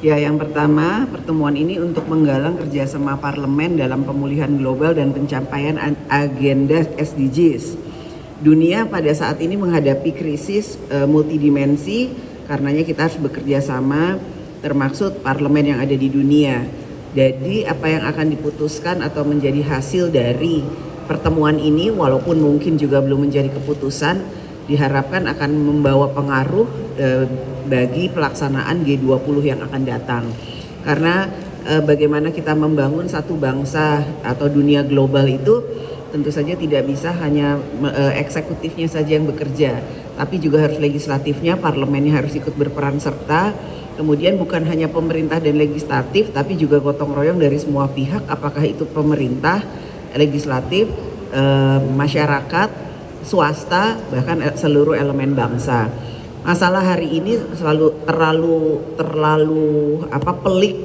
Ya, yang pertama, pertemuan ini untuk menggalang kerjasama parlemen dalam pemulihan global dan pencapaian agenda SDGs. Dunia pada saat ini menghadapi krisis multidimensi, karenanya kita harus bekerja sama, termasuk parlemen yang ada di dunia. Jadi apa yang akan diputuskan atau menjadi hasil dari pertemuan ini, walaupun mungkin juga belum menjadi keputusan, diharapkan akan membawa pengaruh bagi pelaksanaan G20 yang akan datang. Karena bagaimana kita membangun satu bangsa atau dunia global itu tentu saja tidak bisa hanya eksekutifnya saja yang bekerja, tapi juga harus legislatifnya, parlemennya harus ikut berperan serta. Kemudian bukan hanya pemerintah dan legislatif, tapi juga gotong royong dari semua pihak, apakah itu pemerintah, legislatif, masyarakat, swasta, bahkan seluruh elemen bangsa. Masalah hari ini terlalu pelik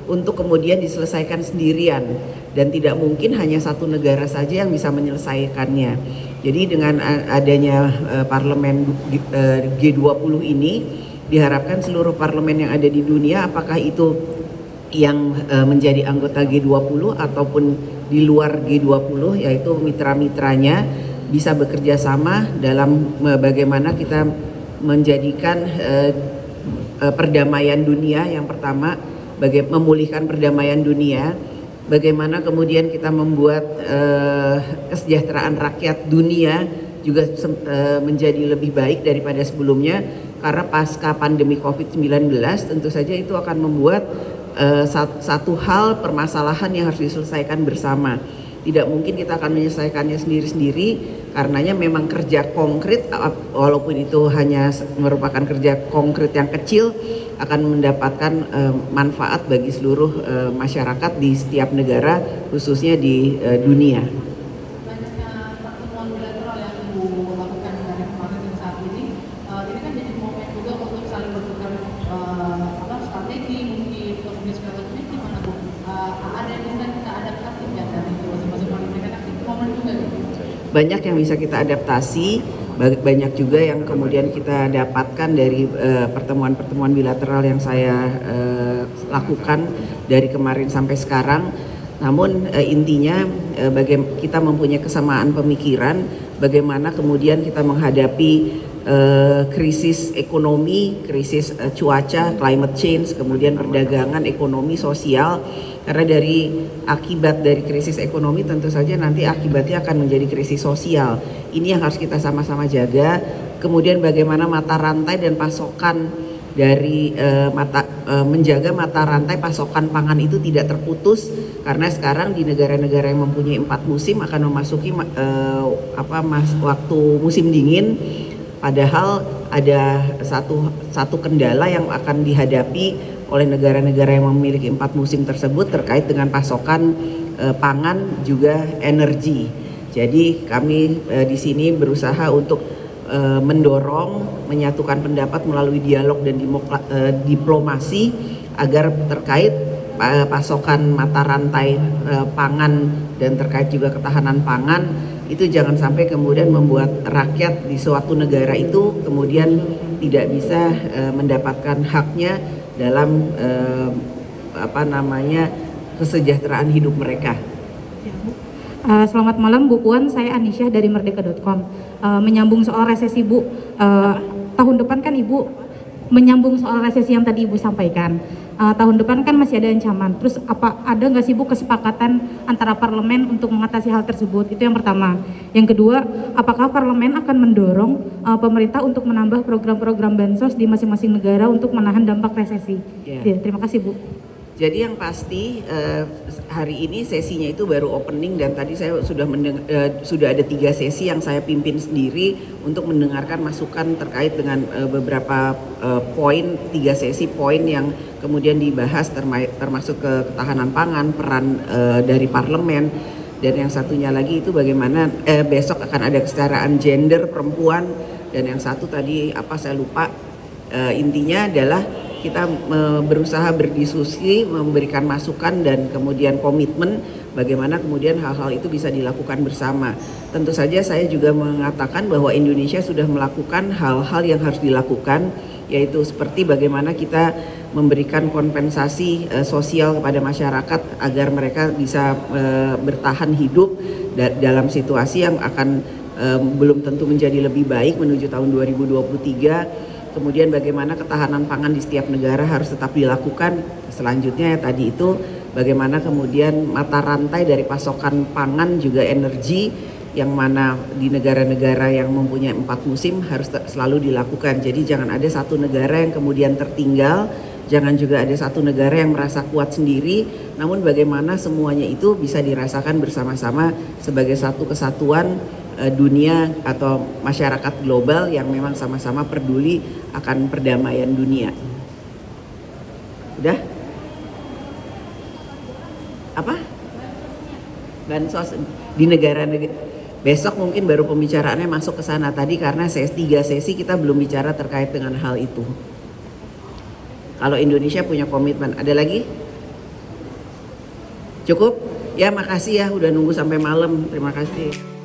untuk kemudian diselesaikan sendirian, dan tidak mungkin hanya satu negara saja yang bisa menyelesaikannya. Jadi dengan adanya parlemen G20 ini, diharapkan seluruh parlemen yang ada di dunia, apakah itu yang menjadi anggota G20 ataupun di luar G20, yaitu mitra-mitranya, bisa bekerja sama dalam bagaimana kita menjadikan perdamaian dunia. Yang pertama, memulihkan perdamaian dunia, bagaimana kemudian kita membuat kesejahteraan rakyat dunia juga menjadi lebih baik daripada sebelumnya, karena pasca pandemi COVID-19 tentu saja itu akan membuat satu hal permasalahan yang harus diselesaikan bersama. Tidak mungkin kita akan menyelesaikannya sendiri-sendiri, karenanya memang kerja konkret, walaupun itu hanya merupakan kerja konkret yang kecil, akan mendapatkan manfaat bagi seluruh masyarakat di setiap negara, khususnya di dunia. Banyaknya pertemuan bilateral yang Ibu lakukan dari kemarin dan saat ini kan jadi momen juga untuk saling bertukar strategi, mungkin komunikasi strategis, gimana Bu? Ada yang bisa kita adaptasi ya dari masing-masing parlemen, karena itu momen juga gitu. Banyak yang bisa kita adaptasi, banyak juga yang kemudian kita dapatkan dari pertemuan-pertemuan bilateral yang saya lakukan dari kemarin sampai sekarang. Namun intinya kita mempunyai kesamaan pemikiran, bagaimana kemudian kita menghadapi krisis ekonomi, krisis cuaca, climate change, kemudian perdagangan, ekonomi, sosial. Karena akibat dari krisis ekonomi tentu saja nanti akibatnya akan menjadi krisis sosial. Ini yang harus kita sama-sama jaga. Kemudian bagaimana mata rantai dan pasokan dari menjaga mata rantai pasokan pangan itu tidak terputus, karena sekarang di negara-negara yang mempunyai 4 musim akan memasuki waktu musim dingin. Padahal ada satu kendala yang akan dihadapi oleh negara-negara yang memiliki 4 musim tersebut terkait dengan pasokan pangan juga energi. Jadi kami di sini berusaha untuk mendorong, menyatukan pendapat melalui dialog dan diplomasi agar terkait pasokan mata rantai pangan dan terkait juga ketahanan pangan itu jangan sampai kemudian membuat rakyat di suatu negara itu kemudian tidak bisa mendapatkan haknya dalam kesejahteraan hidup mereka. Selamat malam Bu Puan, saya Anisyah dari Merdeka.com. Menyambung soal resesi Bu, tahun depan kan Ibu menyambung soal resesi yang tadi Ibu sampaikan. Tahun depan kan masih ada ancaman. Terus ada nggak sih Bu kesepakatan antara parlemen untuk mengatasi hal tersebut? Itu yang pertama. Yang kedua, apakah parlemen akan mendorong pemerintah untuk menambah program-program bansos di masing-masing negara untuk menahan dampak resesi? Ya, terima kasih Bu. Jadi yang pasti hari ini sesinya itu baru opening, dan tadi saya sudah ada 3 sesi yang saya pimpin sendiri untuk mendengarkan masukan terkait dengan beberapa poin, 3 sesi poin yang kemudian dibahas termasuk ketahanan pangan, peran dari parlemen, dan yang satunya lagi itu bagaimana besok akan ada kesetaraan gender perempuan, dan yang satu tadi saya lupa. Intinya adalah kita berusaha berdiskusi, memberikan masukan dan kemudian komitmen bagaimana kemudian hal-hal itu bisa dilakukan bersama. Tentu saja saya juga mengatakan bahwa Indonesia sudah melakukan hal-hal yang harus dilakukan, yaitu seperti bagaimana kita memberikan kompensasi sosial kepada masyarakat agar mereka bisa bertahan hidup dalam situasi yang akan belum tentu menjadi lebih baik menuju tahun 2023. Kemudian bagaimana ketahanan pangan di setiap negara harus tetap dilakukan. Selanjutnya ya tadi itu bagaimana kemudian mata rantai dari pasokan pangan juga energi yang mana di negara-negara yang mempunyai 4 musim harus selalu dilakukan. Jadi jangan ada satu negara yang kemudian tertinggal, jangan juga ada satu negara yang merasa kuat sendiri, namun bagaimana semuanya itu bisa dirasakan bersama-sama sebagai satu kesatuan dunia atau masyarakat global yang memang sama-sama peduli akan perdamaian dunia. Udah? Apa? Bansos di negara-negara. Besok mungkin baru pembicaraannya masuk ke sana. Tadi karena 3 sesi kita belum bicara terkait dengan hal itu. Kalau Indonesia punya komitmen. Ada lagi? Cukup? Ya makasih ya udah nunggu sampai malam. Terima kasih.